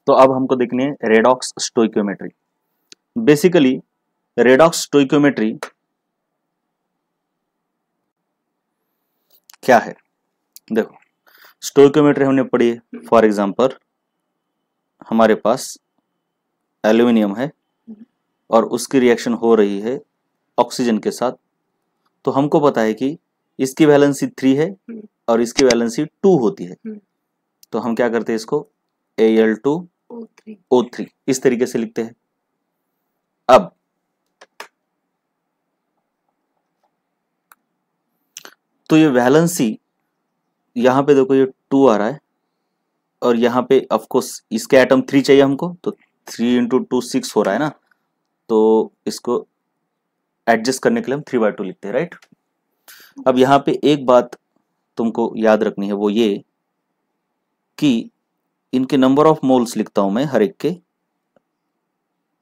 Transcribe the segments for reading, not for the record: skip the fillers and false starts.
तो अब हमको देखनी है redox stoichiometry. Basically redox stoichiometry क्या है? देखो, स्टोइकियोमेट्री हमने पढ़ी है। फॉर एग्जांपल हमारे पास एल्यूमिनियम है और उसकी रिएक्शन हो रही है ऑक्सीजन के साथ, तो हमको पता है कि इसकी वैलेंसी 3 है और इसकी वैलेंसी 2 होती है। तो हम क्या करते हैं, इसको Al2O3 इस तरीके से लिखते हैं। अब तो ये वैलेंसी यहां पे देखो, ये 2 आ रहा है और यहाँ पे ऑफ कोर्स इसके एटम 3 चाहिए हमको, तो 3 × 2 6 हो रहा है ना, तो इसको एडजस्ट करने के लिए हम 3/2 लिखते हैं, राइट। अब यहाँ पे एक बात तुमको याद रखनी है, वो ये कि इनके नंबर ऑफ मोल्स लिखता हूं मैं हर एक के।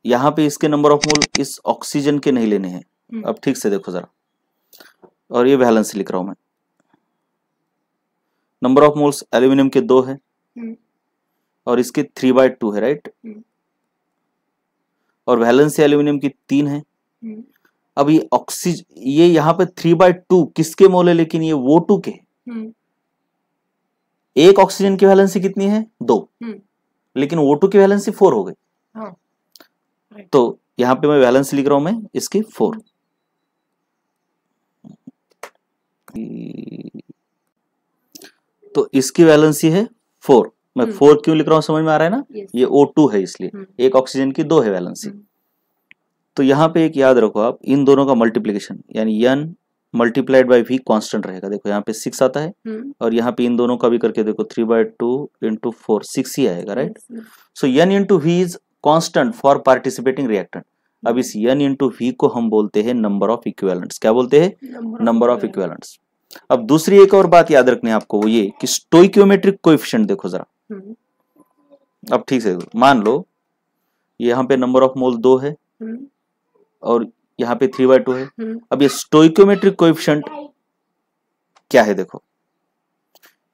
यहाँ पे इसके नंबर ऑफ मोल इस ऑक्सीजन के नहीं लेने हैं। अब ठीक से देखो जरा, और ये वैलेंस लिख रहा हूं मैं। नंबर ऑफ मोल्स एल्यूमिनियम के 2 है और इसके 3/2 है, राइट। और वैलेंसी एल्यूमिनियम की 3 है। अब ये ऑक्सीजन, ये यहाँ पे 3/2 किसके मोल है, लेकिन ये O2 के। एक ऑक्सीजन की वैलेंसी कितनी है? 2, लेकिन O2 की वैलेंसी 4 हो गई। हाँ, तो यहाँ पे मैं वैलेंस लिख रहा हूं मैं इसकी 4। तो इसकी वैलेंसी है 4। मैं 4 क्यों लिख रहा हूं, समझ में आ रहा है ना? ये O2 है, इसलिए एक ऑक्सीजन की 2 है वैलेंसी। तो यहाँ पे एक याद रखो आप, इन दोनों का मल्टीप्लीकेशन यानी N multiplied by V constant रहेगा। देखो यहाँ पे 6 आता है और यहाँ पे इन दोनों का भी करके देखो 3/2 × 4 6 ही आएगा, right. So N × V is constant for participating reactant. अब इस N × V को हम बोलते हैं नंबर ऑफ इक्विवेलेंट्स। क्या बोलते हैं? Number of equivalents. अब दूसरी एक और बात याद रखनी है आपको, वो ये कि स्टोइकियोमेट्रिक कोएफिशिएंट देखो जरा। अब ठीक से मान लो यहाँ पे नंबर ऑफ मोल 2 है और यहाँ पे 3/2 है। अब ये स्टोइकियोमेट्रिक कोएफिशिएंट क्या है? देखो,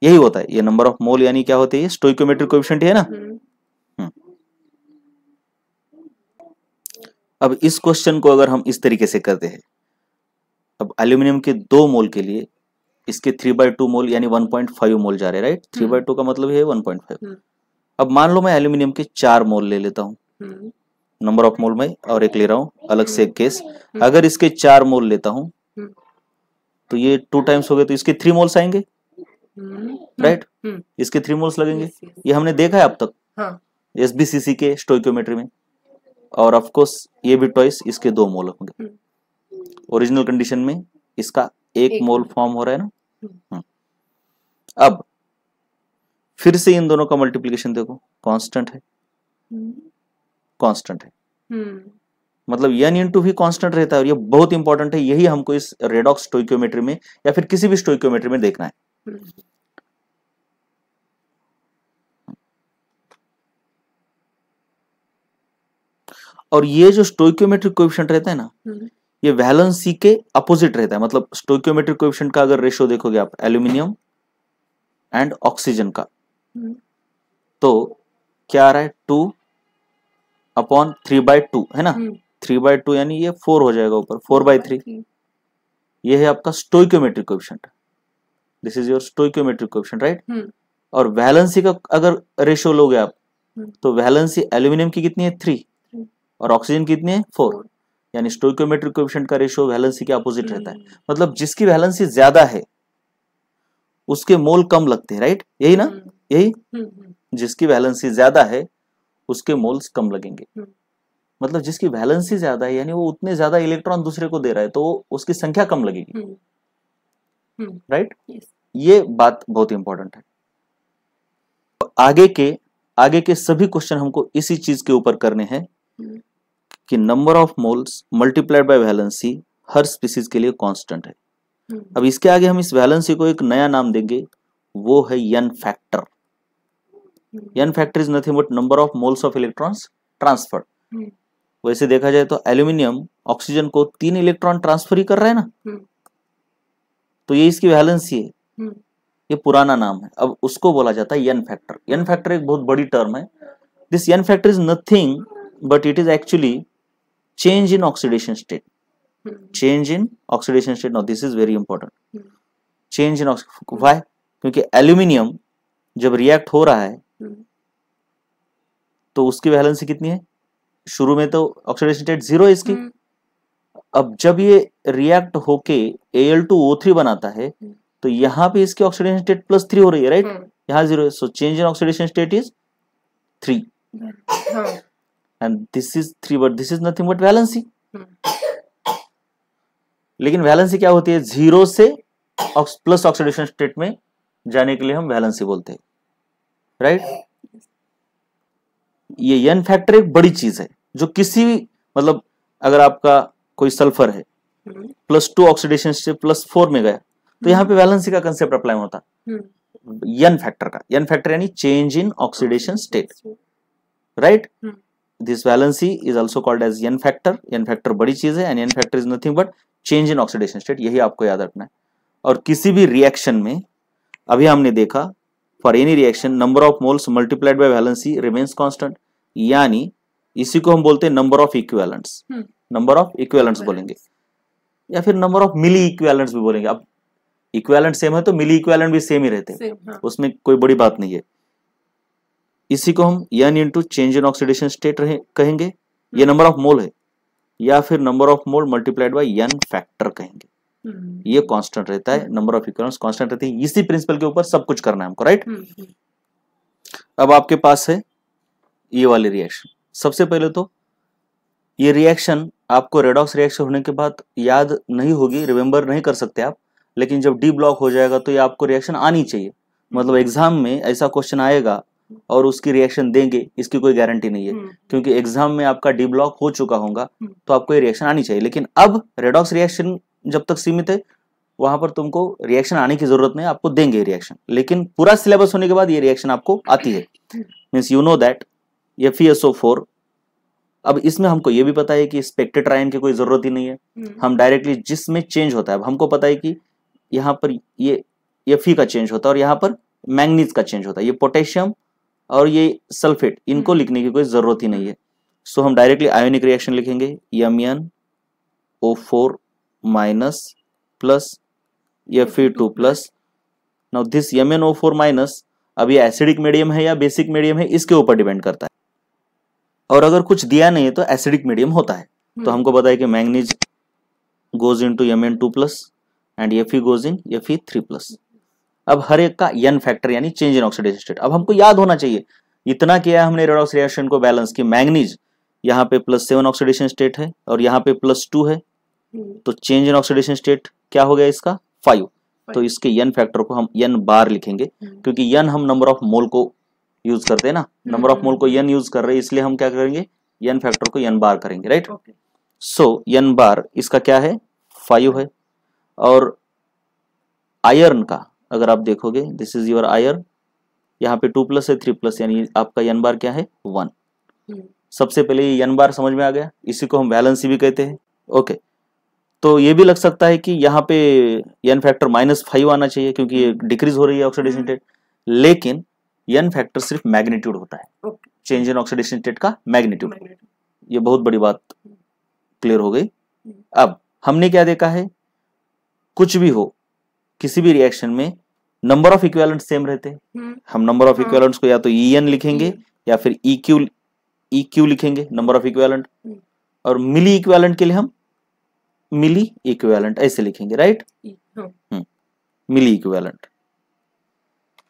यही होता है, ये नंबर ऑफ मोल यानी क्या होती है? स्टोइकियोमेट्रिक कोएफिशिएंट है ना। अब इस क्वेश्चन को अगर हम इस तरीके से करते हैं, अब एल्यूमिनियम के 2 मोल के लिए इसके 3/2 मोल यानी 1.5 मोल जा रहे हैं, राइट। 3/2 का मतलब है 1.5। अब मान लो मैं एल्यूमिनियम के 4 मोल ले लेता हूं, नंबर ऑफ मोल में, और एक ले रहा हूं अलग से एक केस। अगर इसके 4 मोल लेता हूं तो ये 2 टाइम्स हो गए, तो इसके 3 मोल्स आएंगे, राइट। इसके 3 मोल्स लगेंगे। ये हमने देखा है अब तक SBCC के स्टोइकियोमेट्री में। और ऑफ कोर्स ये भी ट्वाइस इसके 2 मोल होंगे। ओरिजिनल कंडीशन में इसका 1 मोल फॉर्म हो रहा है ना। अब फिर से इन दोनों का मल्टीप्लिकेशन देखो, कांस्टेंट है, कांस्टेंट है। मतलब N × V कांस्टेंट रहता है, और ये बहुत इंपॉर्टेंट है। यही हमको इस रेडॉक्स स्टोइकियोमेट्री में या फिर किसी भी स्टोइकियोमेट्री में देखना है। और ये जो स्टोइकियोमेट्रिक कोएफिशिएंट रहता है ना, ये वैलेंसी के अपोजिट रहता है। मतलब स्टोइकियोमेट्रिक कोएफिशिएंट का अगर रेशियो देखोगे आप एल्यूमिनियम एंड ऑक्सीजन का, तो क्या आ रहा है? 2/3/2 है ना। 3/2 यानी ये 4 हो जाएगा ऊपर, 4/3। ये है आपका stoichiometric coefficient. This is your stoichiometric coefficient, right. और वैलेंसी का अगर रेशियो लोगे आप, तो वैलेंसी एल्यूमिनियम की कितनी है? 3 और ऑक्सीजन की कितनी है? 4। यानी स्टोइकियोमेट्रिक कोएफिशिएंट का रेशियो वैलेंसी के अपोजिट रहता है। मतलब जिसकी वैलेंसी ज्यादा है उसके मोल कम लगते हैं, राइट। यही ना, यही। जिसकी वैलेंसी ज्यादा है उसके मोल्स कम लगेंगे। मतलब जिसकी वैलेंसी ज्यादा है यानी वो उतने ज्यादा इलेक्ट्रॉन दूसरे को दे रहा है, तो उसकी संख्या कम लगेगी, राइट। ये बात बहुत इंपॉर्टेंट है। आगे के सभी क्वेश्चन हमको इसी चीज के ऊपर करने हैं कि number of moles multiplied by valency her species के लिए कांस्टेंट है। अब इसके आगे हम इस वैलेंसी को एक नया नाम देंगे, वो है N factor. N factor is nothing but number of moles of electrons transferred. वैसे देखा जाए तो एल्यूमिनियम ऑक्सीजन को 3 इलेक्ट्रॉन ट्रांसफर ही कर रहा है ना, तो ये इसकी वैलेंसी है। ये पुराना नाम है, अब उसको बोला जाता है N फैक्टर। N फैक्टर एक बहुत बड़ी टर्म है। This n factor is nothing but it is actually change in oxidation state. Change in oxidation state. Now this is very important. Change in oxidation. Why? क्योंकि aluminium जब react हो रहा है तो उसकी वैलेंसी कितनी है? शुरू में तो ऑक्सीडेशन स्टेट 0 है इसकी। अब जब ये रिएक्ट होके Al2O3 बनाता है तो यहाँ पे इसकी ऑक्सीडेशन स्टेट +3 हो रही है, राइट? यहाँ 0 है, so change in oxidation state is 3 and this is 3 but this is nothing but valency. लेकिन वैलेंसी क्या होती है? 0 से प्लस ऑक्सीडेशन स्टेट में जाने के लिए हम वैलेंसी बोलते हैं, राइट? ये n फैक्टर एक बड़ी चीज है जो किसी भी, मतलब अगर आपका कोई सल्फर है +2 ऑक्सीडेशन स्टेट +4 में गया तो यहाँ पे वैलेंसी का कंसेप्ट अप्लाई होता n फैक्टर का। n फैक्टर यानी change in oxidation state, right? This valency is also called as n factor. n factor बड़ी चीज है and n factor is nothing but change in oxidation state, यही आपको याद रखना है। और किसी भी रिएक्शन में अभी हमने देखा for any reaction number of moles multiplied by valency remains constant, यानी इसी को हम बोलते हैं number of equivalents. Number of equivalents बोलेंगे या फिर नंबर ऑफ मिली इक्विवेलेंट्स भी बोलेंगे। अब इक्विवेलेंट सेम है तो मिली इक्विवेलेंट भी सेम ही रहते हैं, उसमें कोई बड़ी बात नहीं है। इसी को हम n into change in oxidation state कहेंगे, ये नंबर ऑफ मोल है, या फिर number of mole multiplied by n factor कहेंगे। ये कांस्टेंट रहता है, नंबर ऑफ इक्विवेलेंट्स कांस्टेंट रहती है। इसी प्रिंसिपल के ऊपर सब कुछ करना है हमको, राइट? अब आपके पास है ये वाली रिएक्शन। सबसे पहले तो ये रिएक्शन आपको रेडॉक्स रिएक्शन होने के बाद याद नहीं होगी, रिमेंबर नहीं कर सकते आप, लेकिन जब डी ब्लॉक हो जाएगा तो ये आपको रिएक्शन आनी चाहिए। मतलब एग्जाम में ऐसा क्वेश्चन आएगा और उसकी रिएक्शन देंगे, इसकी कोई गारंटी नहीं है, क्योंकि एग्जाम में आपका डी ब्लॉक हो चुका होगा तो आपको ये रिएक्शन आनी चाहिए। लेकिन अब रेडॉक्स रिएक्शन जब तक सीमित है वहां पर तुमको रिएक्शन आने की जरूरत नहीं, आपको देंगे रिएक्शन, लेकिन पूरा सिलेबस होने के बाद ये रिएक्शन आपको आती है। Means you know that FeSO4। अब इसमें हमको ये भी पता है कि स्पेक्टेड आयन की कोई जरूरत ही नहीं है, हम डायरेक्टली जिसमें चेंज होता है। अब हमको पता है कि यहाँ पर ये Fe का चेंज होता है और यहाँ पर मैंगनीज का चेंज होता है, ये पोटेशियम और ये सल्फेट, इनको लिखने की कोई जरूरत ही नहीं है। सो हम डायरेक्टली आयोनिक रिएक्शन लिखेंगे, MnO4 minus plus Fe2 plus. Now this MnO4 minus, अब ये एसिडिक मीडियम है या बेसिक मीडियम है इसके ऊपर डिपेंड करता है, और अगर कुछ दिया नहीं है तो एसिडिक मीडियम होता है। तो हमको पता है कि manganese goes into Mn2 plus and Fe goes in Fe3 plus. अब हर एक का n फैक्टर यानी चेंज इन ऑक्सीडेशन स्टेट। अब हमको याद होना चाहिए, इतना किया है हमने रेडॉक्स रिएक्शन को बैलेंस की। मैंगनीज यहाँ पे +7 ऑक्सीडेशन स्टेट है और यहाँ पे +2 है, तो चेंज इन ऑक्सीडेशन स्टेट क्या हो गया इसका? 5। तो इसके n फैक्टर को हम n बार लिखेंगे, क्योंकि n हम नंबर ऑफ मोल को यूज करते हैं ना, नंबर ऑफ मोल को n यूज कर रहे हैं, इसलिए हम क्या करेंगे? n फैक्टर को n बार करेंगे, राइट? सो n बार इसका क्या है? 5 है। और आयरन का अगर आप देखोगे, दिस इज योर आयरन, यहाँ पे 2 प्लस है 3 प्लस, यानी आपका n बार क्या है? 1। सबसे पहले ये n बार समझ में आ गया, इसी को हम वैलेंसी भी कहते हैं। ओके, तो ये भी लग सकता है कि यहाँ पे n फैक्टर -5 आना चाहिए क्योंकि ये डिक्रीज हो रही है ऑक्सीडेशन स्टेट, लेकिन n फैक्टर सिर्फ मैग्नीट्यूड होता है, चेंज इन ऑक्सीडेशन स्टेट का मैग्नीट्यूड। ये बहुत बड़ी बात क्लियर हो गई। अब हमने क्या देखा है, कुछ भी हो किसी भी रिएक्शन में नंबर ऑफ इक्विवेलेंट सेम रहते हैं। हम नंबर ऑफ इक्विवेलेंट्स को या तो En लिखेंगे या फिर EQ लिखेंगे, नंबर ऑफ इक्विवेलेंट, और मिली इक्विवेलेंट के लिए हम मिली इक्विवेलेंट ऐसे लिखेंगे, राइट? मिली इक्विवेलेंट।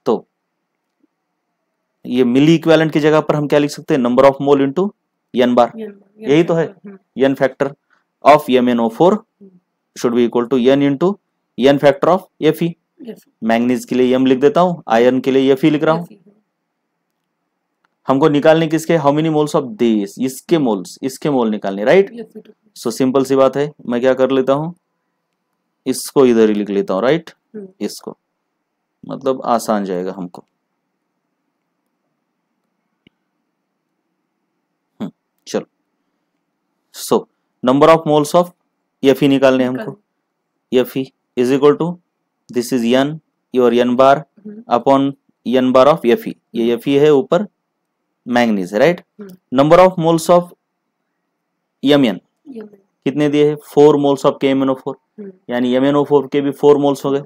तो ये मिली इक्विवेलेंट की जगह पर हम क्या लिख सकते हैं? Number of mole into n bar, यही तो है। n factor of MnO4 should be equal to n into n factor of Fe। Manganese के लिए m लिख देता हूं, आयरन के लिए Fe लिख रहा हूं। हमको निकालने किसके? How many moles of this, इसके मोल निकालने, राइट? सो सिंपल सी बात है, मैं क्या कर लेता हूं, इसको इधर ही लिख लेता हूं, राइट? इसको, मतलब आसान जाएगा हमको। चलो, so number of moles of Fe निकालने हमको। Fe is equal to, this is n, your n bar upon n bar of Fe। ये Fe है ऊपर, मैंगनीज है, right. Number of moles of Mn कितने दिए हैं? 4 मोल्स ऑफ KMnO4, यानी MnO4 के भी 4 मोल्स हो गए।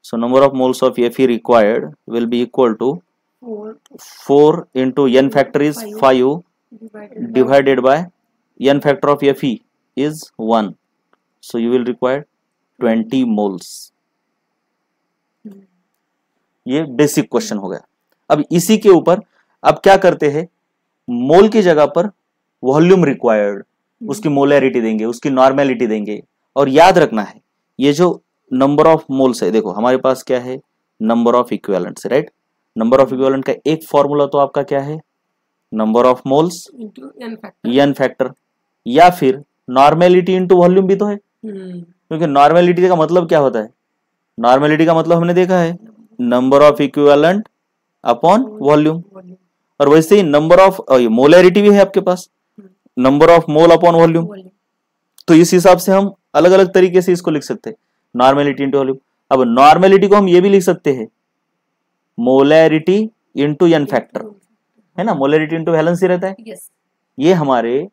So number of moles of Fe required will be equal to 4 into n factor is 5 divided by n factor of Fe is 1, so you will require 20 moles। ये basic question हो गया। अब इसी के ऊपर अब क्या करते हैं, मोल की जगह पर वॉल्यूम रिक्वायर्ड, उसकी मोलैरिटी देंगे, उसकी नॉर्मेलिटी देंगे। और याद रखना है ये जो नंबर ऑफ मोल्स है, देखो हमारे पास क्या है, number of equivalents, right. Number of equivalent का एक फॉर्मूला तो आपका क्या है, number of moles n factor, या फिर नॉर्मेलिटी इंटू वॉल्यूम भी तो है। क्योंकि नॉर्मेलिटी का मतलब क्या होता है, नॉर्मेलिटी का मतलब हमने देखा है number of equivalent upon volume. और वैसे ही नंबर ऑफ मोलैरिटी भी है आपके पास, number of mole upon volume. तो इस हिसाब से हम अलग अलग तरीके से इसको लिख सकते हैं, नॉर्मेलिटी इंटू वॉल्यूम। अब नॉर्मेलिटी को हम ये भी लिख सकते हैं मोलैरिटी इंटू n फैक्टर, है ना, मोलैरिटी इंटू वैलेंसी रहता है। ये हमारे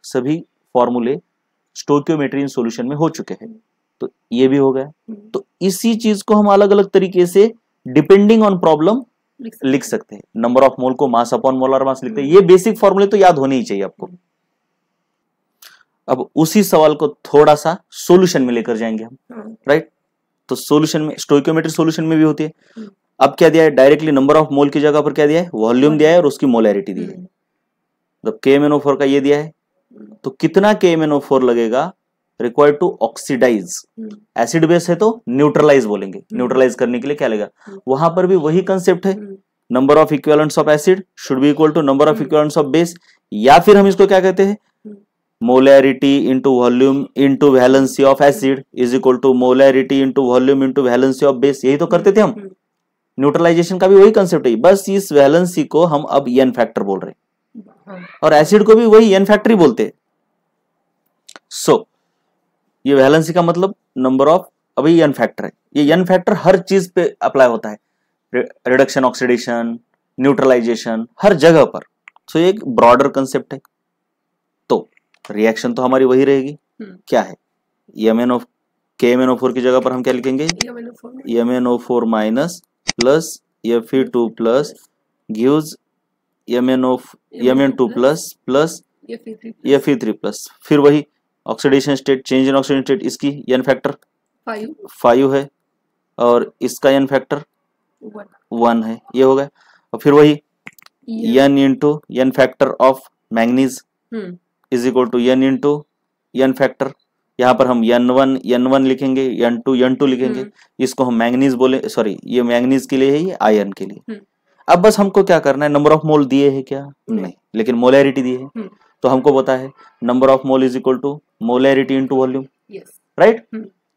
सभी फॉर्मूले स्टोइकियोमेट्री इन सॉल्यूशन में हो चुके हैं, तो ये भी हो गया। तो इसी चीज को हम अलग अलग तरीके से डिपेंडिंग ऑन प्रॉब्लम लिख सकते हैं। नंबर ऑफ मोल को मास अपॉन मोलर मास लिखते हैं। ये बेसिक फॉर्मूले तो याद होने ही चाहिए आपको। अब उसी सवाल को थोड़ा सा सॉल्यूशन में लेकर जाएंगे हम, राइट। तो सॉल्यूशन में स्टोइकियोमेट्री सॉल्यूशन में भी होती है। अब क्या दिया है, डायरेक्टली नंबर ऑफ मोल की जगह पर क्या दिया है, वॉल्यूम दिया है और उसकी मोलैरिटी दी है। मतलब KMnO4 का ये दिया है, तो कितना KMnO4 लगेगा required to oxidise. Acid base है तो न्यूट्रलाइज बोलेंगे, न्यूट्रलाइज करने के लिए क्या लगेगा। वहां पर भी वही कंसेप्ट है, number of equivalents of acid should be equal to number of equivalents of base, या फिर हम इसको क्या कहते हैं, molarity into volume into valency of acid is equal to molarity into volume into valency of base. यही तो करते थे हम, न्यूट्रलाइजेशन का भी वही कंसेप्ट है, बस इस वैलेंसी को हम अब n फैक्टर बोल रहे हैं और एसिड को भी वही n फैक्टर ही बोलते हैं। सो ये वैलेंसी का मतलब नंबर ऑफ, अभी n फैक्टर है, ये n फैक्टर हर चीज पे अप्लाई होता है, रिडक्शन, ऑक्सीडेशन, न्यूट्रलाइजेशन, हर जगह पर। सो ये एक ब्रॉडर कंसेप्ट है। तो रिएक्शन तो हमारी वही रहेगी, क्या है, KMnO4 की जगह पर हम क्या लिखेंगे, MnO4 minus plus Fe2 plus gives Mn2 plus Fe3 plus, फिर वही oxidation state, change in oxidation state, इसकी n फैक्टर 5 है और इसका n फैक्टर 1 है, ये हो गया। और फिर वही n into n factor of manganese is equal to n into n factor, यहाँ पर हम n1 लिखेंगे, n2 लिखेंगे। इसको हम मैंगनीज बोले, सॉरी ये मैंगनीज के लिए है, ये आयरन के लिए। अब बस हमको क्या करना है, नंबर ऑफ मोल दिए है क्या, नहीं, लेकिन मोलैरिटी दी है। तो हमको पता है number of mole is equal to molarity into volume, right.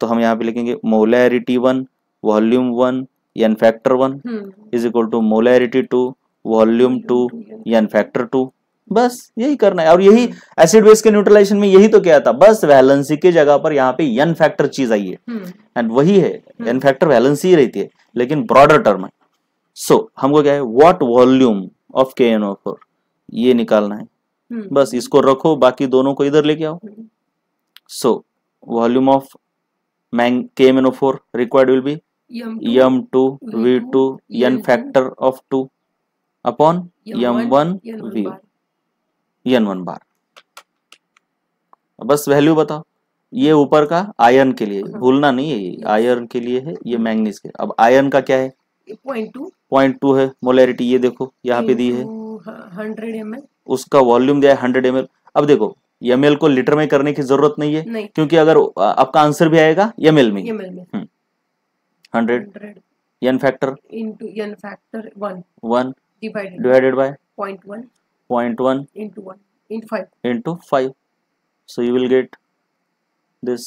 तो हम यहाँ पे लिखेंगे molarity 1 volume 1 n factor 1 is equal to molarity 2 volume 2 n factor 2। बस यही करना है। और यही एसिड बेस के न्यूट्रलाइजेशन में यही तो क्या था, बस वैलेंसी की जगह पर यहाँ पे n फैक्टर चीज आई है, एंड वही है n फैक्टर वैलेंसी ही रहती है, लेकिन ब्रॉडर टर्म है। सो हमको क्या है, व्हाट वॉल्यूम ऑफ KNO4 ये निकालना है, बस इसको रखो, बाकी दोनों को इधर लेके आओ। So volume of KMnO4 required will B m2 v2 n factor of 2 upon m1 v n1 बार। बस वैल्यू बताओ, ये ऊपर का आयरन के लिए, भूलना नहीं है, ये आयरन के लिए है, ये मैंगनीज के। अब आयरन का क्या है, 0.2 है मोलैरिटी, ये देखो यहाँ पे दी है 100 ml, उसका वॉल्यूम दिया है 100 ml। अब देखो ml को लीटर में करने की जरूरत नहीं है, क्योंकि अगर आपका आंसर भी आएगा ml में 100 n factor into n factor 1 divided by 0.1 into 1 into 5. So you will get this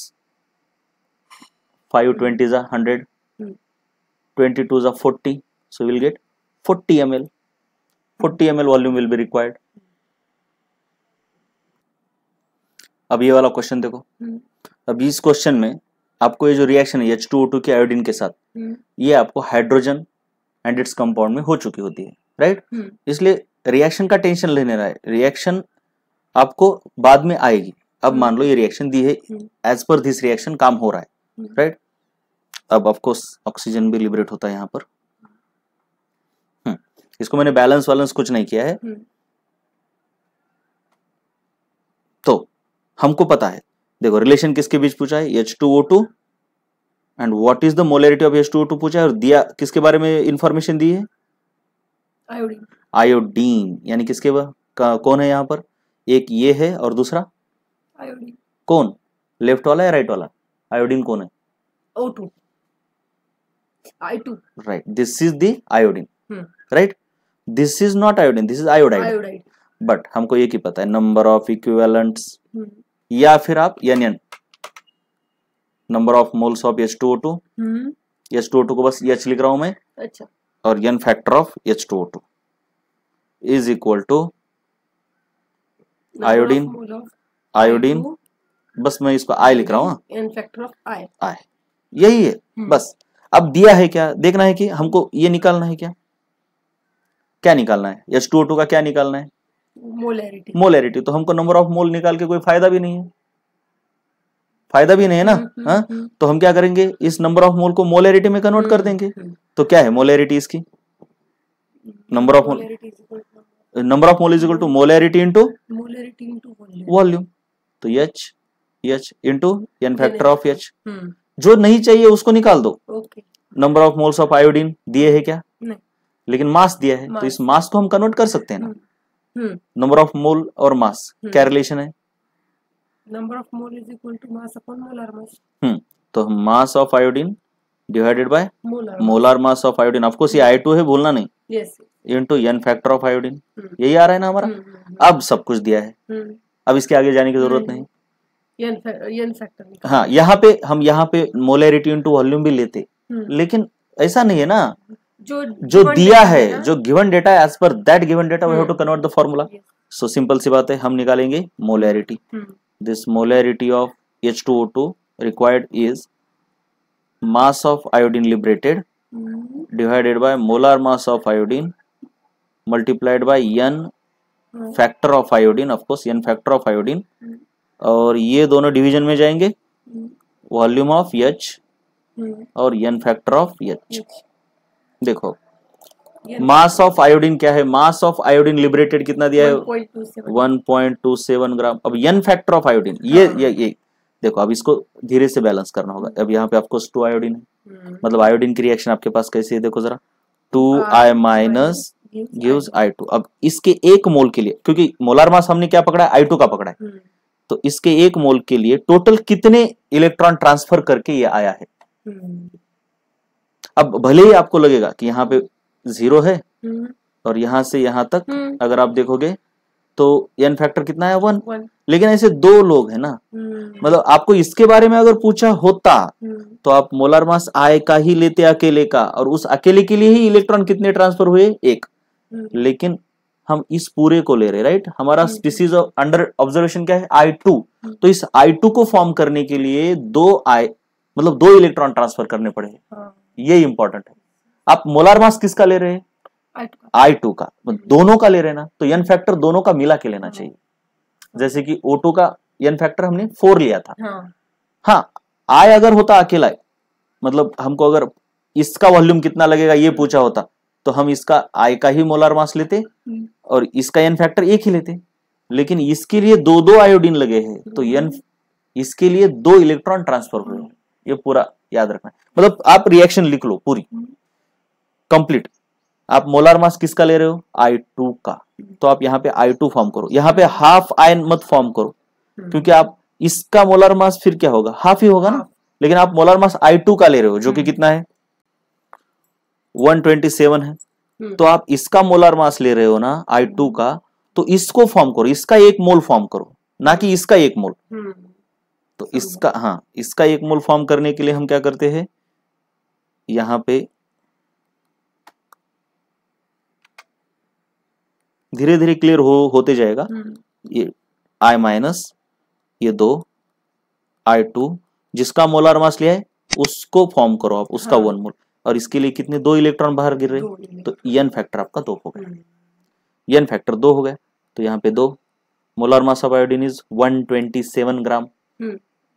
5 20 is a 100, 22 is a 40, so you will get 40 ml. 40 ml volume will be required. अब ये वाला क्वेश्चन देखो, अब इस question में आपको ये जो रिएक्शन है H2O2 के आयोडीन के साथ, ये आपको हाइड्रोजन एंड इट्स कंपाउंड में हो चुकी होती है, राइट। इसलिए रिएक्शन का टेंशन लेने रहा है, रिएक्शन आपको बाद में आएगी। अब मान लो ये रिएक्शन दी है, एज पर दिस रिएक्शन काम हो रहा है, राइट। अब ऑफ कोर्स ऑक्सीजन भी लिबरेट होता है यहाँ पर। इसको मैंने बैलेंस वालेंस कुछ नहीं किया है। तो हमको पता है, देखो रिलेशन किसके बीच पूछा है, H2O2 and what is the molarity of H2O2 पूछा है, और दिया किसके बारे में इंफॉर्मेशन दी है, आयोडीन। आयोडीन, यानी किसके कौन है यहाँ पर, एक ये है और दूसरा आयोडीन। कौन, लेफ्ट वाला या राइट वाला, आयोडीन कौन है, O2, I2, right, this is the iodine, right, this is not iodine, this is iodide. But हमको ये की पता है नंबर ऑफ इक्विवेलेंट्स, या फिर आप NN, number of moles of H2O2, H2O2 को बस H लिख रहा हूं मैं, अच्छा, और N factor of H2O2 is equal to iodine, iodine, बस मैं इसको I लिख रहा हूँ, N फैक्टर ऑफ I, यही है बस। अब दिया है क्या, देखना है कि हमको ये निकालना है, क्या निकालना है, H2O2 का क्या निकालना है, मोलैरिटी। तो हमको नंबर ऑफ मोल निकाल के कोई फायदा भी नहीं है, फायदा भी नहीं है ना। हाँ, तो हम क्या करेंगे, इस नंबर ऑफ मोल को मोलैरिटी में कन्वर्ट कर देंगे। तो क्या है मोलैरिटी इसकी, number of mole is equal to molarity into volume. तो H into N factor of H, जो नहीं चाहिए उसको निकाल दो। Number of moles of iodine दिए है क्या, लेकिन मास दिया है, तो इस मास को हम कन्वर्ट कर सकते हैं ना। नंबर ऑफ मोल और मास क्या रिलेशन है, number of mole is equal to mass upon molar mass. तो mass of iodine divided by molar mass of iodine, of course ये I2 है, भूलना नहीं, into N factor of iodine, यही आ रहा है ना हमारा। अब सब कुछ दिया है, अब इसके आगे जाने की जरूरत नहीं। N फैक्टर, हाँ, यहाँ पे मोलैरिटी इनटू वॉल्यूम भी लेते, लेकिन ऐसा नहीं है ना, जो दिया है, जो गिवन डेटा है, as per that given data we have to convert the formula. So simple सी बात है, हम निकालेंगे molarity. This molarity of H2O2 required is mass of iodine liberated divided by molar mass of iodine multiplied by N factor of iodine, of course N factor of iodine, और ये दोनों division में जाएंगे, वॉल्यूम ऑफ H और N factor of H। देखो मास of iodine क्या है, मास of iodine liberated कितना दिया है, 1.27 ग्राम। अब N फैक्टर ऑफ आयोडीन, ये देखो, अब इसको धीरे से बैलेंस करना होगा। अब यहाँ पे आपको 2 आयोडीन है, मतलब आयोडीन की रिएक्शन आपके पास कैसी है, देखो जरा, 2I माइनस गिव्स I2। अब इसके एक मोल के लिए, क्योंकि मोलार मास हमने क्या पकड़ा है, I2 का पकड़ा है, तो इसके एक मोल के लिए टोटल कितने इलेक्ट्रॉन ट्रांसफर करके ये आया है। अब भले ही आपको लगेगा कि यहाँ पे 0 है और यहां से यहां तक अगर आप देखोगे तो N फैक्टर कितना है, 1, लेकिन ऐसे 2 लोग हैं ना, मतलब आपको इसके बारे में अगर पूछा होता तो आप मोलर मास I का ही लेते, अकेले का, और उस अकेले के लिए ही इलेक्ट्रॉन कितने ट्रांसफर हुए, 1। लेकिन हम इस पूरे को ले रहे, राइट, हमारा स्पीसीज ऑफ अंडर ऑब्जर्वेशन क्या है, I2। तो इस I2 को फॉर्म करने के लिए 2 इलेक्ट्रॉन ट्रांसफर करने पड़े, ये इंपॉर्टेंट है। आप मोलार मास किसका ले रहे हैं, I2 का, दोनों का ले रहे हैं ना, तो N फैक्टर दोनों का मिला के लेना चाहिए। जैसे कि O2 का N फैक्टर हमने 4 लिया था, हाँ, I अगर होता अकेला, मतलब हमको अगर इसका वॉल्यूम कितना लगेगा ये पूछा होता, तो हम इसका I का ही मोलार मास लेते और इसका N फैक्टर 1 ही लेते, लेकिन इसके लिए 2 आयोडीन लगे हैं, तो इसके लिए 2 इलेक्ट्रॉन ट्रांसफर हुए, ये पूरा याद रखना है। मतलब आप रिएक्शन लिख लो पूरी कंप्लीट, आप मोलार मास किसका ले रहे हो, I2 का, तो आप यहाँ पे I2 फॉर्म करो, यहाँ पे हाफ आयन मत फॉर्म करो, क्योंकि आप इसका मोलार मास फिर क्या होगा, हाफ ही होगा ना, लेकिन आप मोलार मास I2 का ले रहे हो जो कि कितना है, 127 है, तो आप इसका मोलार मास ले रहे हो ना I2 का, तो इसको फॉर्म करो, इसका 1 मोल फॉर्म करो, ना कि इसका 1 मोल। तो इसका, हाँ, इसका 1 मोल फॉर्म करने के लिए हम क्या करते हैं, यहां पे धीरे धीरे क्लियर होते जाएगा। ये I माइनस, ये 2 I2, जिसका मोलार मास लिया है उसको फॉर्म करो आप, उसका 1 मोल, और इसके लिए कितने 2 इलेक्ट्रॉन बाहर गिर रहे, तो N फैक्टर आपका 2 हो गया। n फैक्टर 2 हो गया, तो यहाँ पे 2 molar mass of iodine is 127 ग्राम।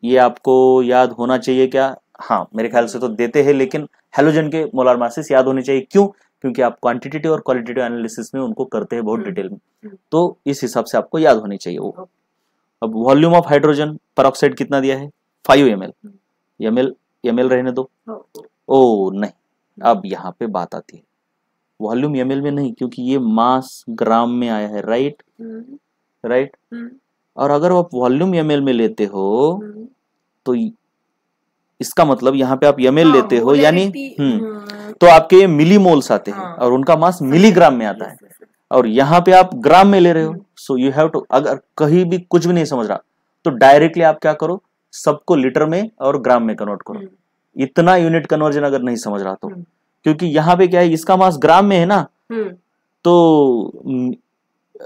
ये आपको याद होना चाहिए क्या? हाँ मेरे ख्याल से तो देते हैं, लेकिन हैलोजन के मोलर मासेस याद होने चाहिए। क्यों? क्योंकि आप क्वांटिटेटिव और क्वालिटेटिव एनालिसिस में उनको करते हैं बहुत डिटेल में, तो इस हिसाब से आपको याद होनी चाहिए वो। अब वॉल्यूम ऑफ हाइड्रोजन परऑक्साइड कितना दिया है? 5 ml। ml रहने दो। ओ नहीं, अब यहाँ पे बात आती है, वॉल्यूम ml में नहीं, क्योंकि ये मास ग्राम में आया है, राइट। और अगर आप वॉल्यूम ml में लेते हो तो इसका मतलब यहाँ पे आप ml लेते हो, यानी तो आपके ये मिली मोल्स आते हैं और उनका मास मिलीग्राम में आता है, और यहाँ पे आप ग्राम में ले रहे हो। सो यू हैव टू, अगर कहीं भी कुछ भी नहीं समझ रहा तो डायरेक्टली आप क्या करो, सबको लीटर में और ग्राम में कन्वर्ट करो। इतना यूनिट कन्वर्जन अगर नहीं समझ रहा तो, क्योंकि यहाँ पे क्या है, इसका मास ग्राम में है ना, तो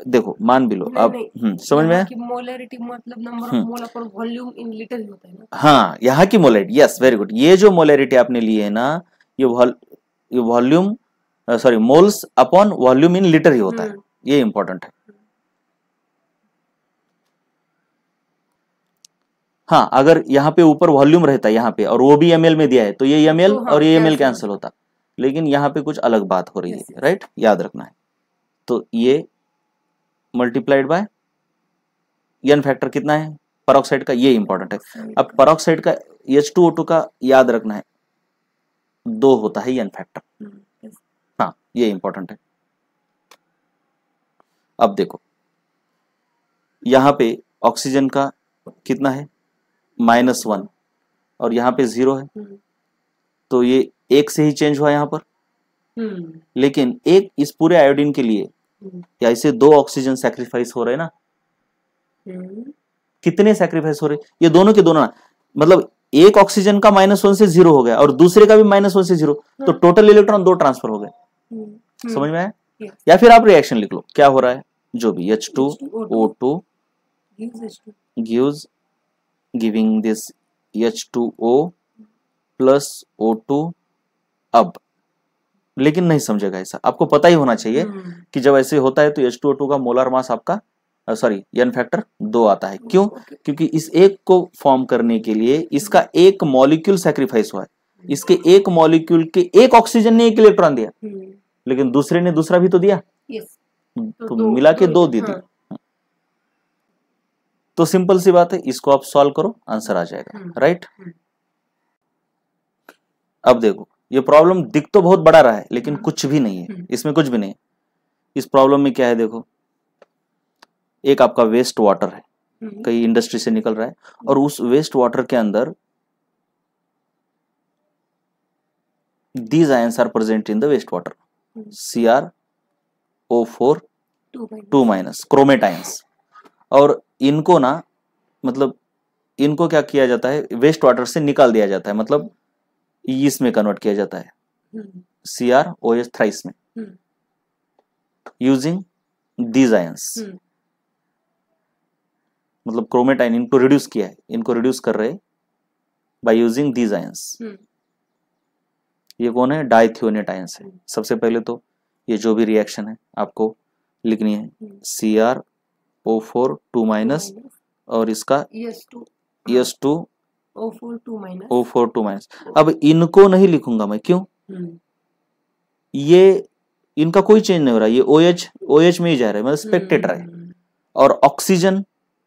देखो मान भी लो अब समझ में है। मोलैरिटी मतलब number of mole upon volume in litre होता है ना। हाँ, यहाँ की मोलैरिटी, यस वेरी गुड। ये जो मोलैरिटी आपने ली है ना, ये volume sorry moles upon volume in litre ही होता है, ये इंपॉर्टेंट है। हाँ, अगर यहाँ पे ऊपर वॉल्यूम रहता है यहाँ पे और वो भी ml में दिया है तो ये ml और ये ml कैंसिल होता, लेकिन यहाँ पे कुछ अलग बात हो रही है, राइट, याद रखना है। तो ये मल्टीप्लाइड बाय n फैक्टर कितना है परऑक्साइड का, ये इंपॉर्टेंट है। अब परऑक्साइड का H2O2 का याद रखना है, 2 होता है n फैक्टर। हाँ, ये इंपॉर्टेंट है। अब देखो यहाँ पे ऑक्सीजन का कितना है, -1, और यहाँ पे 0 है, तो ये 1 से ही चेंज हुआ यहाँ पर। लेकिन एक इस पूरे आयोडीन के लिए या इसे 2 ऑक्सीजन सैक्रिफाइस हो रहे ना, कितने सैक्रिफाइस हो रहे, ये दोनों के दोनों, मतलब एक ऑक्सीजन का -1 से 0 हो गया और दूसरे का भी -1 से 0, तो टोटल इलेक्ट्रॉन 2 ट्रांसफर हो गए। समझ में आया? या फिर आप रिएक्शन लिख लो, क्या हो रहा है, जो भी H2O2 gives giving this H2O plus O2। अब लेकिन नहीं समझेगा ऐसा, आपको पता ही होना चाहिए कि जब ऐसे होता है तो H2O2 का मोलर मास आपका सॉरी n फैक्टर 2 आता है। क्यों? क्योंकि इस एक को फॉर्म करने के लिए इसका एक मॉलिक्यूल सैक्रिफाइस हुआ है, इसके एक मॉलिक्यूल के एक ऑक्सीजन ने 1 इलेक्ट्रॉन दिया, लेकिन दूसरे ने दूसरा भी तो दिया, तो मिला के 2 दे दिए। तो सिंपल सी बात है, इसको आप सॉल्व करो, आंसर आ जाएगा, राइट। अब देखो ये प्रॉब्लम दिख तो बहुत बड़ा रहा है, लेकिन कुछ भी नहीं है इसमें, कुछ भी नहीं है। इस प्रॉब्लम में क्या है, देखो एक आपका वेस्ट वाटर है, कई इंडस्ट्री से निकल रहा है, और उस वेस्ट वाटर के अंदर these ions are present in the waste water, CrO4 2- chromate ions. और इनको ना, मतलब इनको क्या किया जाता है, वेस्ट वाटर से निकाल दिया जाता है, मतलब इसमें कन्वर्ट किया जाता है CrOH थ्राइस में, यूजिंग दीज आयंस। मतलब क्रोमेट आयन इनको रिड्यूस किया है, इनको रिड्यूस कर रहे बाय यूजिंग दीज आयंस। ये कौन है, डाइथियोनेट आयंस है। सबसे पहले तो ये जो भी रिएक्शन है आपको लिखनी है, CrO4 2- और इसका O4 2-। अब इनको नहीं लिखूंगा मैं, क्यों, ये इनका कोई चेंज नहीं हो रहा, ये OH में ही जा रहा है, मतलब स्पेक्टेटर है, और ऑक्सीजन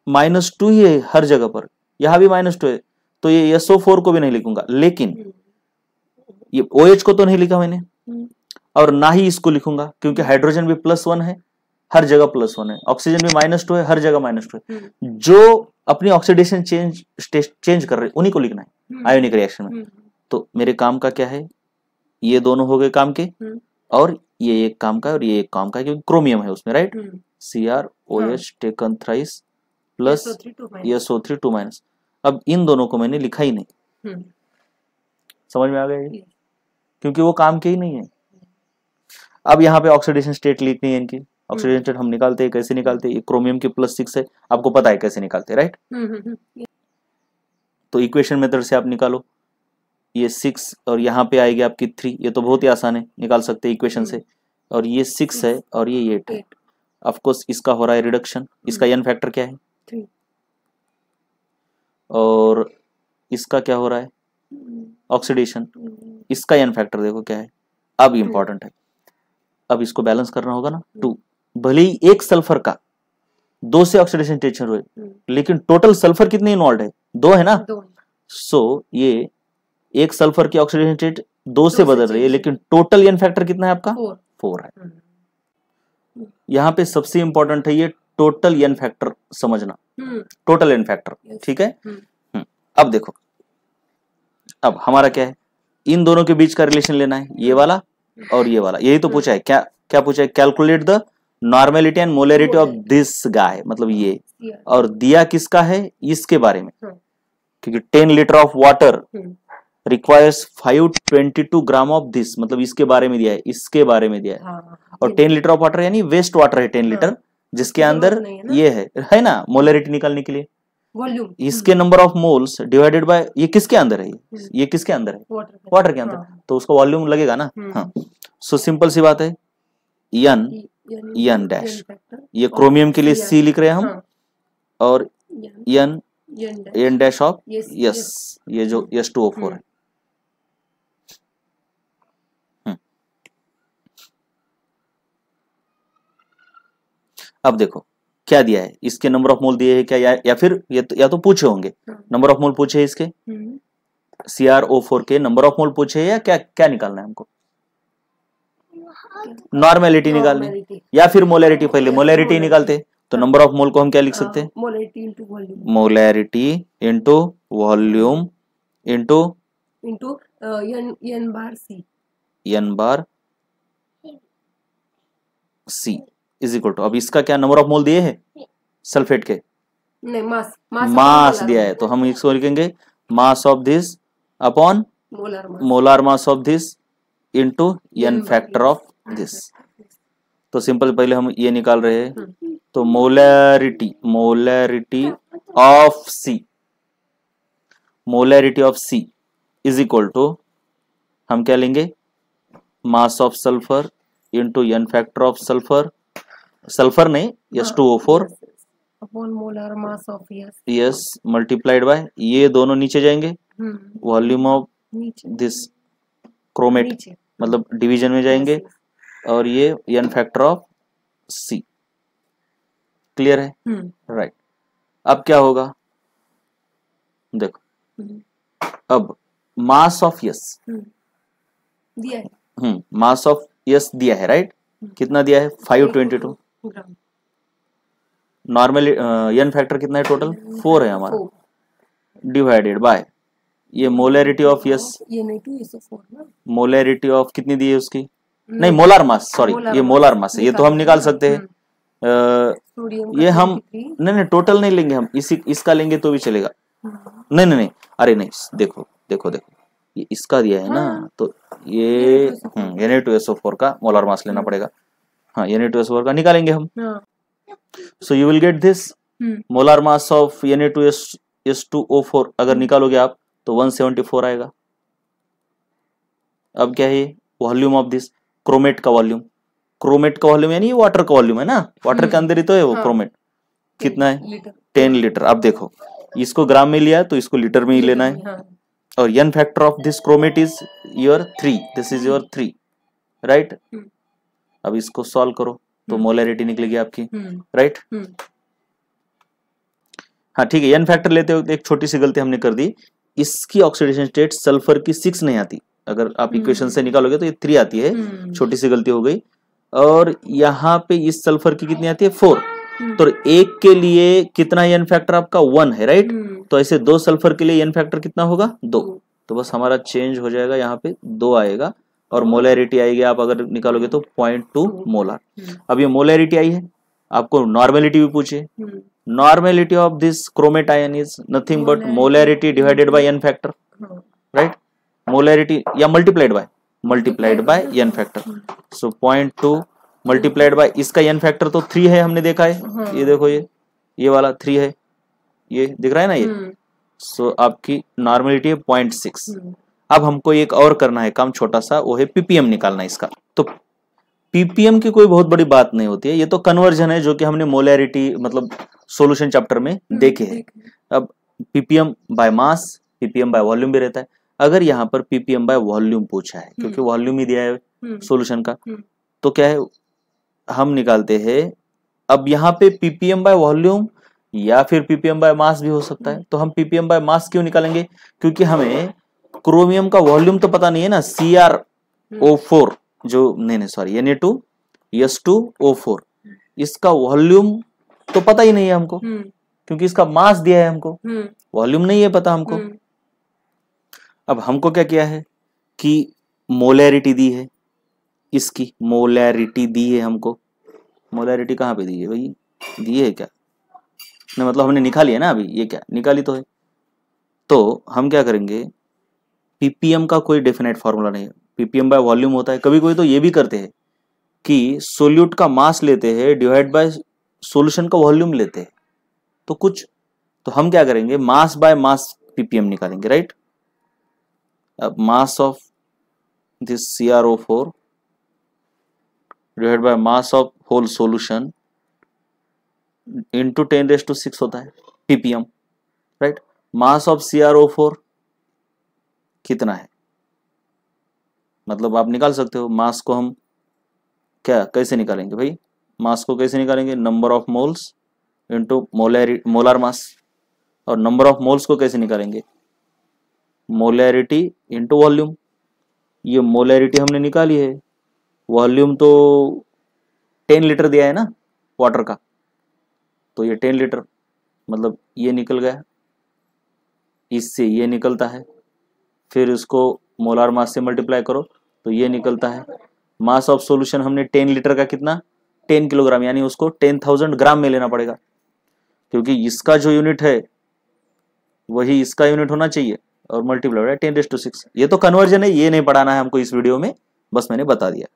-2 ही है हर जगह पर, यहां भी -2 है, तो ये SO4 को भी नहीं लिखूंगा। लेकिन ये OH को तो नहीं लिखा मैंने, और ना ही इसको लिखूंगा, क्योंकि हाइड्रोजन भी +1 है, हर जगह +1 है, ऑक्सीजन भी -2 है, हर जगह -2 है। जो अपनी ऑक्सीडेशन चेंज कर रहे उन्हीं को लिखना है आयोनिक रिएक्शन में। तो मेरे काम का क्या है, ये दोनों हो गए काम के, और ये एक काम का है और ये एक काम का है, क्योंकि क्रोमियम है उसमें, right. CrOH taken thrice plus SO3 2-। अब इन दोनों को मैंने लिखा ही नहीं, समझ में आ गया ये, क्योंकि वो काम के ही नहीं है। अब यहाँ पे ऑक्सीडेशन स्टेट लिखनी है इनकी। ऑक्सीडेशन स्टेट हम निकालते हैं, कैसे निकालते हैं, क्रोमियम की +6 है, आपको पता है कैसे निकालते हैं, राइट। तो इक्वेशन मेथड से आप निकालो, ये 6 और यहाँ पे आएगी आपकी 3, ये तो बहुत ही आसान है, निकाल सकते हैं इक्वेशन से। और ये 6 है और ये 8 है, ऑफ कोर्स इसका हो रहा है रिडक्शन, इसका n फैक्टर क्या है 3 और इसका क्या हो रहा है ऑक्सीडेशन, इसका n फैक्टर देखो क्या है। अब इंपॉर्टेंट है, अब इसको बैलेंस करना होगा ना 2। भले ही एक सल्फर का 2 से ऑक्सीडेशन टेंशन हुए, लेकिन टोटल सल्फर कितने इन्वॉल्व है 2 है ना। सो ये एक सल्फर की ऑक्सीडेशन स्टेट 2 से बदल रही है, लेकिन टोटल n फैक्टर कितना है आपका 4 है। यहाँ पे सबसे इंपॉर्टेंट है ये टोटल n फैक्टर समझना, टोटल n फैक्टर, ठीक है। अब देखो, अब हमारा क्या है, इन दोनों के बीच का रिलेशन लेना है, ये वाला और ये वाला, यही तो पूछा है। क्या क्या पूछा है, calculate the normality and molarity of this guy, मतलब ये, और दिया किसका है इसके बारे में, क्योंकि 10 litre of water requires 522 gram of this, मतलब इसके बारे में दिया है, इसके बारे में दिया है। और 10 लीटर ऑफ वाटर यानी वेस्ट वाटर है 10 लीटर, जिसके अंदर ये है ना मोलरिटी निकालने के लिए वॉल्यूम, इसके number of moles divided by ये किसके अंदर है, ये किसके अंदर है वाटर के अंदर, तो उसका वॉल्यूम लगेगा ना। हाँ, सो सिंपल सी बात है, एन डैश, ये क्रोमियम के लिए C लिख रहे हैं हम, और एन डैश ऑफ यस, ये जो S2O4 है। अब देखो क्या दिया है, इसके नंबर ऑफ मोल दिए है क्या, या फिर या तो पूछे होंगे नंबर ऑफ मोल पूछे है इसके, CrO4 के नंबर ऑफ मोल पूछे है, या क्या क्या निकालना है हमको, नॉर्मेलिटी निकालनी, या फिर मोलरिटी, पहले मोलरिटी निकालते तो नंबर ऑफ मोल को हम क्या लिख सकते हैं, molarity into volume into n bar C is equal to, अब इसका क्या नंबर ऑफ मोल दिए हैं सल्फेट के, नहीं मास दिया है, तो हम इसको लिखेंगे mass of this upon molar mass of this into n factor of this. तो सिंपल पहले हम ये निकाल रहे हैं, तो molarity of C is equal to, हम क्या लेंगे mass of sulphur into n factor of sulphur, sulphur नहीं S2O4 upon molar mass of S multiplied by, ये दोनों नीचे जाएंगे, वॉल्यूम ऑफ दिस क्रोमेट, मतलब डिवीजन में जाएंगे, और ये n factor of C। Clear है, राइट। अब क्या होगा देखो, अब मास ऑफ यस दिया है, मास ऑफ यस दिया है, राइट, कितना दिया है 522, नॉर्मली n फैक्टर कितना है टोटल 4 है हमारा, डिवाइडेड बाय ये molarity of yes, molarity of कितनी दी है उसकी, नहीं मोलार मास, सॉरी ये मोलार मास है, ये तो हम निकाल सकते हैं, ये हम नहीं टोटल नहीं लेंगे हम, इसका लेंगे तो भी चलेगा, नहीं अरे नहीं, देखो ये इसका दिया है ना, तो ये Na2SO4 का मोलार मास लेना पड़ेगा, हाँ Na2SO4 का निकालेंगे हम। So you will get this molar mass of Na2S2O4 अगर निकालोगे आप तो 174 आएगा। अब क्या है, वॉल्यूम ऑफ दिस, क्रोमेट का वॉल्यूम यानी ये वाटर का वॉल्यूम है ना, वाटर के अंदर ही तो है वो क्रोमेट, कितना है 10 लीटर। अब देखो इसको ग्राम में लिया है तो इसको लीटर में ही लेना है, और n factor of this chromate is your 3, this is your 3, right. अब इसको सॉल्व करो तो मोलरिटी निकलेगी आपकी, राइट। हाँ ठीक है, n फैक्टर लेते हो एक छोटी सी गलती हमने कर दी, इसकी ऑक्सीडेशन स्टेट सल्फर की 6 नहीं आती, अगर आप इक्वेशन से निकालोगे तो ये 3 आती है, छोटी सी गलती हो गई। और यहाँ पे इस सल्फर की कितनी आती है 4, तो एक के लिए कितना है n फैक्टर आपका 1 है, राइट। तो ऐसे 2 सल्फर के लिए n फैक्टर कितना होगा 2, तो बस हमारा चेंज हो जाएगा, यहाँ पे 2 आएगा, और मोलरिटी आएगी आप अगर निकालोगे तो 0.2 मोलर। अब ये मोलरिटी आई है, आपको नॉर्मेलिटी भी पूछे, normality of this chromate ion is nothing but molarity divided by n factor, right, molarity या multiplied by n factor. So 0.2 multiplied by इसका n फैक्टर तो 3 है, हमने देखा है, ये देखो ये वाला 3 है, ये दिख रहा है ना ये। सो आपकी नॉर्मेलिटी है 0.6। अब हमको एक और करना है काम छोटा सा, वो है ppm निकालना है इसका। तो पीपीएम की कोई बहुत बड़ी बात नहीं होती है, ये तो कन्वर्जन है जो कि हमने मोलैरिटी मतलब सॉल्यूशन चैप्टर में देखे हैं। अब ppm bye mass, ppm by volume भी रहता है। अगर यहाँ पर पीपीएम बाय वॉल्यूम पूछा है, क्योंकि वॉल्यूम ही दिया है सॉल्यूशन का, तो क्या है हम निकालते हैं। अब यहाँ पे पीपीएम बाय वॉल्यूम या फिर पीपीएम बाय मास भी हो सकता है। तो हम पीपीएम बाय मास क्यों निकालेंगे? क्योंकि हमें क्रोमियम का वॉल्यूम तो पता नहीं है ना, CrO4 जो नहीं सॉरी Na2S2O4, इसका वॉल्यूम तो पता ही नहीं है हमको, क्योंकि इसका मास दिया है हमको, वॉल्यूम नहीं है पता हमको। अब हमको क्या किया है कि मोलैरिटी दी है, इसकी मोलैरिटी दी है हमको। मोलैरिटी कहाँ पे दी है भाई? दी है क्या? नहीं मतलब हमने निकाली है ना अभी, ये क्या निकाली तो है। तो हम क्या करेंगे, पीपीएम का कोई डेफिनेट फॉर्मूला नहीं है, पीपीएम बाय वॉल्यूम होता है। कभी कोई तो ये भी करते हैं कि सोल्यूट का मास लेते हैं डिवाइड बाय सॉल्यूशन का वॉल्यूम लेते हैं। तो कुछ तो हम क्या करेंगे, मास बाय मास पीपीएम निकालेंगे, राइट। अब mass of this CrO4 divide by mass of whole solution into 10⁶ होता है ppm, right. Mass of CrO4 कितना है, मतलब आप निकाल सकते हो। मास को हम क्या कैसे निकालेंगे भाई? मास को कैसे निकालेंगे? Number of moles into molar mass. और नंबर ऑफ मोल्स को कैसे निकालेंगे? Molarity into volume. ये मोलैरिटी हमने निकाली है, वॉल्यूम तो 10 लीटर दिया है ना वाटर का, तो ये 10 लीटर मतलब ये निकल गया, इससे ये निकलता है, फिर इसको मोलार मास से मल्टीप्लाई करो तो ये निकलता है। मास ऑफ सॉल्यूशन हमने 10 लीटर का कितना, 10 किलोग्राम, यानी उसको 10,000 ग्राम में लेना पड़ेगा, क्योंकि इसका जो यूनिट है वही इसका यूनिट होना चाहिए, और मल्टीप्लाई 10⁶। ये तो कन्वर्जन है, ये नहीं पढ़ाना है हमको इस वीडियो में, बस मैंने बता दिया।